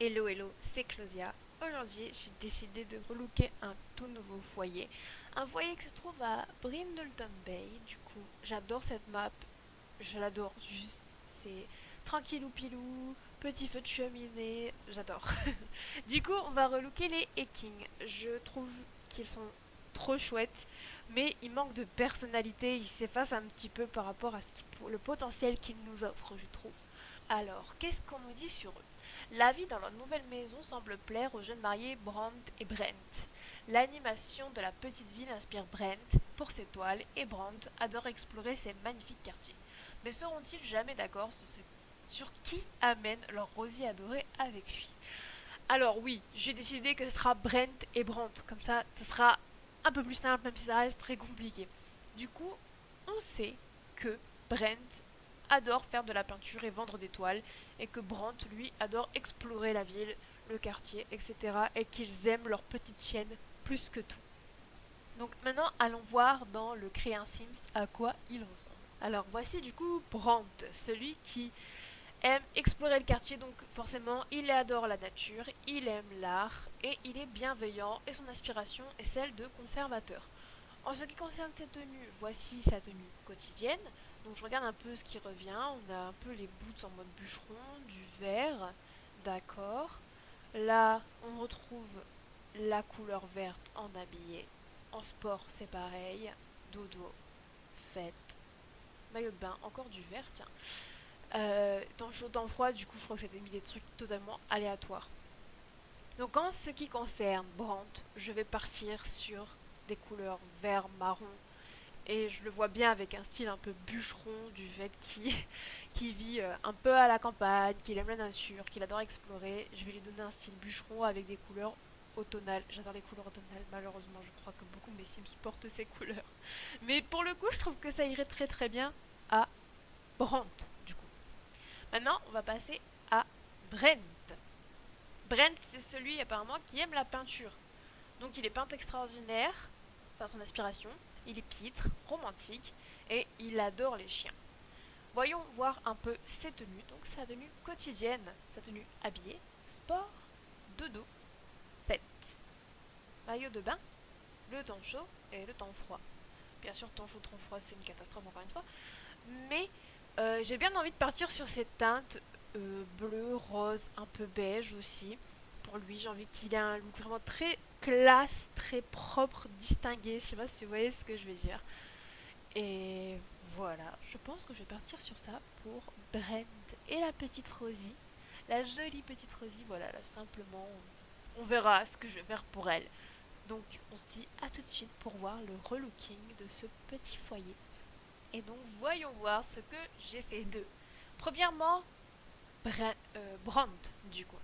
Hello hello, c'est Claudia. Aujourd'hui, j'ai décidé de relooker un tout nouveau foyer. Un foyer qui se trouve à Brindleton Bay. Du coup, j'adore cette map. Je l'adore juste. C'est tranquillou pilou, petit feu de cheminée. J'adore. Du coup, on va relooker les Ekings. Je trouve qu'ils sont trop chouettes, mais ils manquent de personnalité. Ils s'effacent un petit peu par rapport à le potentiel qu'ils nous offrent, je trouve. Alors, qu'est-ce qu'on nous dit sur eux? La vie dans leur nouvelle maison semble plaire aux jeunes mariés Brandt et Brent. L'animation de la petite ville inspire Brent pour ses toiles et Brandt adore explorer ses magnifiques quartiers. Mais seront-ils jamais d'accord sur qui amène leur Rosie adorée avec lui? Alors oui, j'ai décidé que ce sera Brent et Brandt, comme ça, ce sera un peu plus simple, même si ça reste très compliqué. Du coup, on sait que Brent adore faire de la peinture et vendre des toiles, et que Brandt, lui, adore explorer la ville, le quartier, etc. Et qu'ils aiment leur petite chienne plus que tout. Donc maintenant, allons voir dans le Créin Sims à quoi il ressemble. Alors voici du coup Brandt, celui qui aime explorer le quartier, donc forcément il adore la nature, il aime l'art et il est bienveillant et son aspiration est celle de conservateur. En ce qui concerne ses tenues, voici sa tenue quotidienne. Donc je regarde un peu ce qui revient. On a un peu les boots en mode bûcheron, du vert, d'accord. Là, on retrouve la couleur verte en habillé. En sport, c'est pareil. Dodo, fête, maillot de bain, encore du vert, tiens. Temps chaud, temps froid, du coup, je crois que c'était mis des trucs totalement aléatoires. Donc en ce qui concerne Brandt, je vais partir sur des couleurs vert, marron, et je le vois bien avec un style un peu bûcheron du fait qui vit un peu à la campagne, qu'il aime la nature, qu'il adore explorer. Je vais lui donner un style bûcheron avec des couleurs automnales. J'adore les couleurs automnales, malheureusement je crois que beaucoup de mes Sims portent ces couleurs. Mais pour le coup je trouve que ça irait très très bien à Brandt du coup. Maintenant on va passer à Brent. Brent c'est celui apparemment qui aime la peinture. Donc il est peintre extraordinaire, enfin son aspiration, il est pitre, romantique, et il adore les chiens. Voyons voir un peu ses tenues, donc sa tenue quotidienne, sa tenue habillée, sport, dodo, fête, maillot de bain, le temps chaud et le temps froid. Bien sûr, temps chaud, temps froid, c'est une catastrophe encore une fois, mais j'ai bien envie de partir sur cette teinte bleu, rose, un peu beige aussi. Pour lui, j'ai envie qu'il ait un look vraiment très classe, très propre, distingué. Je sais pas si vous voyez ce que je veux dire. Et voilà, je pense que je vais partir sur ça pour Brent et la petite Rosie. La jolie petite Rosie, voilà, là simplement, on verra ce que je vais faire pour elle. Donc on se dit à tout de suite pour voir le relooking de ce petit foyer. Et donc voyons voir ce que j'ai fait d'eux. Premièrement, Brandt, du coup.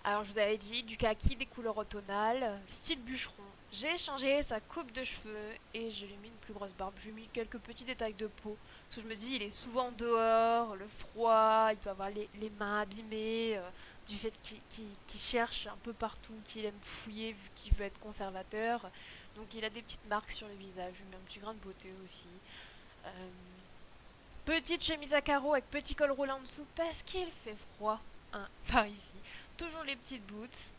Alors je vous avais dit du kaki, des couleurs automnales, style bûcheron. J'ai changé sa coupe de cheveux et je lui ai mis une plus grosse barbe. Je lui ai mis quelques petits détails de peau. Parce que je me dis, il est souvent dehors, le froid, il doit avoir les mains abîmées, du fait qu'il cherche un peu partout, qu'il aime fouiller vu qu'il veut être conservateur. Donc il a des petites marques sur le visage. Je lui ai mis un petit grain de beauté aussi. Euh, Petite chemise à carreaux avec petit col roulé en dessous parce qu'il fait froid hein, par ici. Toujours les petites boots,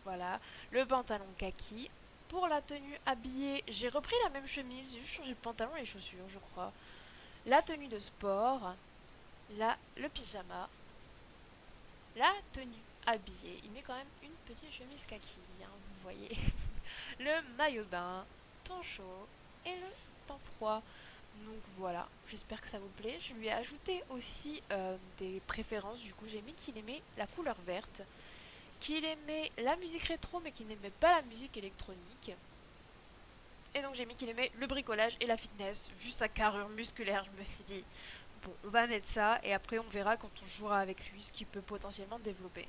voilà, le pantalon kaki. Pour la tenue habillée, j'ai repris la même chemise, j'ai juste changé le pantalon et les chaussures, je crois. La tenue de sport, là, le pyjama, la tenue habillée. Il met quand même une petite chemise kaki, hein, vous voyez. Le maillot de bain, temps chaud et le temps froid. Donc voilà, j'espère que ça vous plaît. Je lui ai ajouté aussi des préférences. Du coup, j'ai mis qu'il aimait la couleur verte, qu'il aimait la musique rétro, mais qu'il n'aimait pas la musique électronique. Et donc j'ai mis qu'il aimait le bricolage et la fitness. Vu sa carrure musculaire, je me suis dit, bon, on va mettre ça et après on verra quand on jouera avec lui ce qu'il peut potentiellement développer.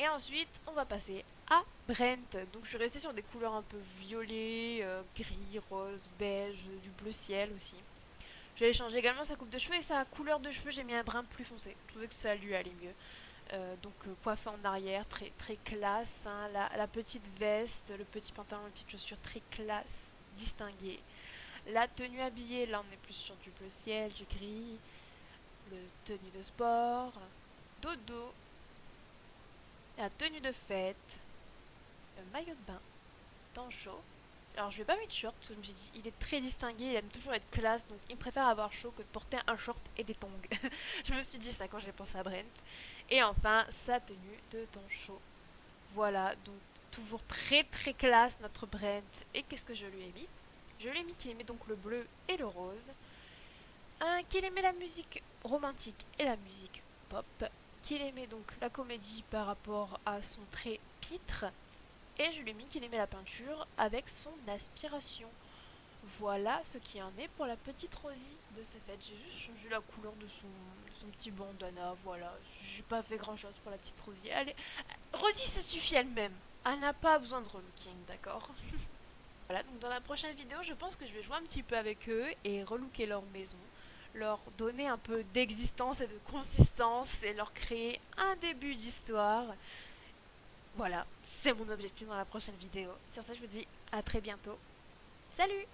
Et ensuite, on va passer à Brent. Donc je suis restée sur des couleurs un peu violet, gris, rose, beige, du bleu ciel aussi. J'ai changé également sa coupe de cheveux et sa couleur de cheveux, j'ai mis un brun plus foncé. Je trouvais que ça lui allait mieux. Coiffé en arrière, très, très classe. Hein. La petite veste, le petit pantalon, les petites chaussures, très classe, distingué. La tenue habillée, là on est plus sur du bleu ciel, du gris. Le tenue de sport, dodo, la tenue de fête, le maillot de bain, temps chaud. Alors je vais pas mettre de short, parce que je me suis dit, il est très distingué, il aime toujours être classe, donc il préfère avoir chaud que de porter un short et des tongs. Je me suis dit ça quand j'ai pensé à Brent. Et enfin, sa tenue de temps chaud. Voilà, donc toujours très très classe notre Brent. Et qu'est-ce que je lui ai mis? Je lui ai mis qu'il aimait donc le bleu et le rose, qu'il aimait la musique romantique et la musique pop, qu'il aimait donc la comédie par rapport à son trait pitre, et je lui ai mis qu'il aimait la peinture avec son aspiration. Voilà ce qui en est pour la petite Rosie de ce fait. J'ai juste changé la couleur de son petit bandana, voilà. J'ai pas fait grand chose pour la petite Rosie. Allez, Rosie se suffit elle-même. Elle n'a pas besoin de relooking, d'accord? Voilà, donc dans la prochaine vidéo, je pense que je vais jouer un petit peu avec eux et relooker leur maison, leur donner un peu d'existence et de consistance et leur créer un début d'histoire. Voilà, c'est mon objectif dans la prochaine vidéo. Sur ça, je vous dis à très bientôt. Salut!